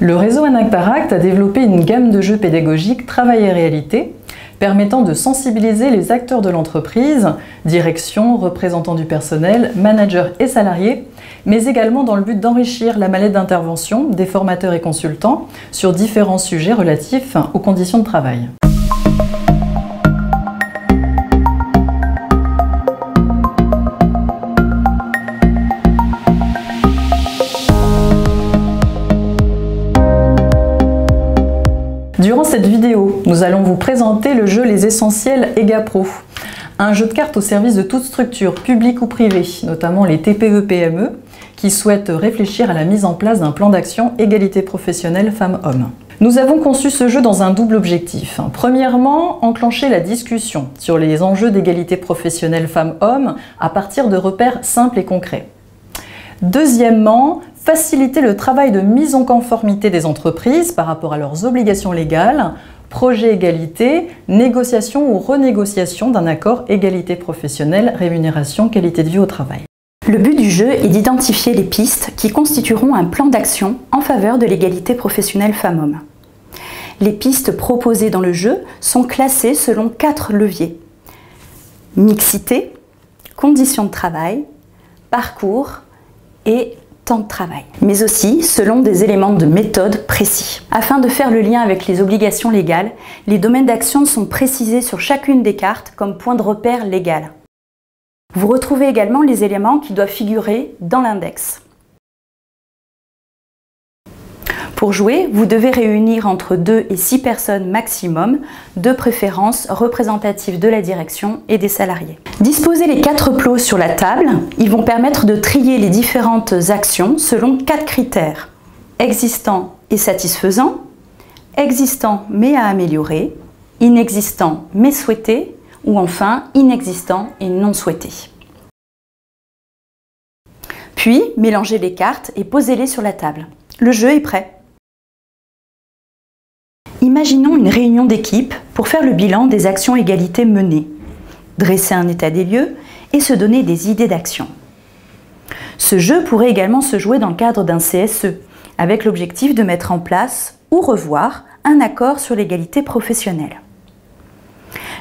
Le réseau Anactaract a développé une gamme de jeux pédagogiques travail et réalité, permettant de sensibiliser les acteurs de l'entreprise, direction, représentants du personnel, managers et salariés, mais également dans le but d'enrichir la mallette d'intervention des formateurs et consultants sur différents sujets relatifs aux conditions de travail. Durant cette vidéo, nous allons vous présenter le jeu Les Essentiels EGAPRO, un jeu de cartes au service de toute structure, publique ou privée, notamment les TPE-PME, qui souhaitent réfléchir à la mise en place d'un plan d'action égalité professionnelle femmes-hommes. Nous avons conçu ce jeu dans un double objectif. Premièrement, enclencher la discussion sur les enjeux d'égalité professionnelle femmes-hommes à partir de repères simples et concrets. Deuxièmement, faciliter le travail de mise en conformité des entreprises par rapport à leurs obligations légales, projet égalité, négociation ou renégociation d'un accord égalité professionnelle, rémunération, qualité de vie au travail. Le but du jeu est d'identifier les pistes qui constitueront un plan d'action en faveur de l'égalité professionnelle femmes-hommes. Les pistes proposées dans le jeu sont classées selon 4 leviers: mixité, conditions de travail, parcours et temps de travail, mais aussi selon des éléments de méthode précis. Afin de faire le lien avec les obligations légales, les domaines d'action sont précisés sur chacune des cartes comme point de repère légal. Vous retrouvez également les éléments qui doivent figurer dans l'index. Pour jouer, vous devez réunir entre 2 et 6 personnes maximum, de préférence représentatives de la direction et des salariés. Disposez les 4 plots sur la table, ils vont permettre de trier les différentes actions selon 4 critères: existant et satisfaisant, existant mais à améliorer, inexistant mais souhaité, ou enfin inexistant et non souhaité. Puis, mélangez les cartes et posez-les sur la table. Le jeu est prêt. Imaginons une réunion d'équipe pour faire le bilan des actions égalité menées, dresser un état des lieux et se donner des idées d'action. Ce jeu pourrait également se jouer dans le cadre d'un CSE, avec l'objectif de mettre en place ou revoir un accord sur l'égalité professionnelle.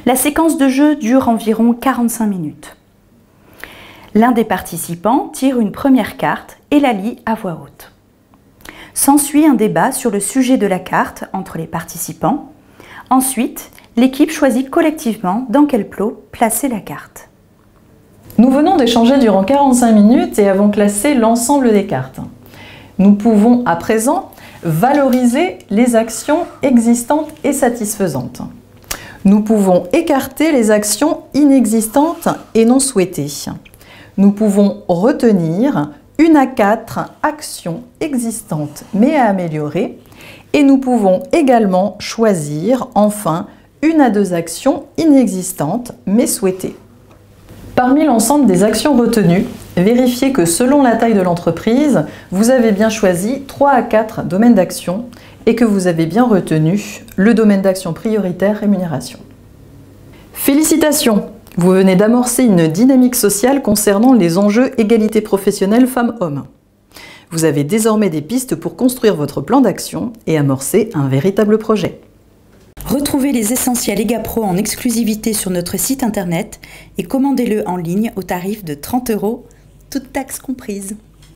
La séquence de jeu dure environ 45 minutes. L'un des participants tire une première carte et la lit à voix haute. S'ensuit un débat sur le sujet de la carte entre les participants. Ensuite, l'équipe choisit collectivement dans quel plot placer la carte. Nous venons d'échanger durant 45 minutes et avons classé l'ensemble des cartes. Nous pouvons à présent valoriser les actions existantes et satisfaisantes. Nous pouvons écarter les actions inexistantes et non souhaitées. Nous pouvons retenir 1 à 4 actions existantes mais à améliorer, et nous pouvons également choisir enfin 1 à 2 actions inexistantes mais souhaitées. Parmi l'ensemble des actions retenues, vérifiez que selon la taille de l'entreprise, vous avez bien choisi 3 à 4 domaines d'action et que vous avez bien retenu le domaine d'action prioritaire rémunération. Félicitations! Vous venez d'amorcer une dynamique sociale concernant les enjeux égalité professionnelle femmes-hommes. Vous avez désormais des pistes pour construire votre plan d'action et amorcer un véritable projet. Retrouvez les essentiels EGAPRO en exclusivité sur notre site internet et commandez-le en ligne au tarif de 30 €, toutes taxes comprises.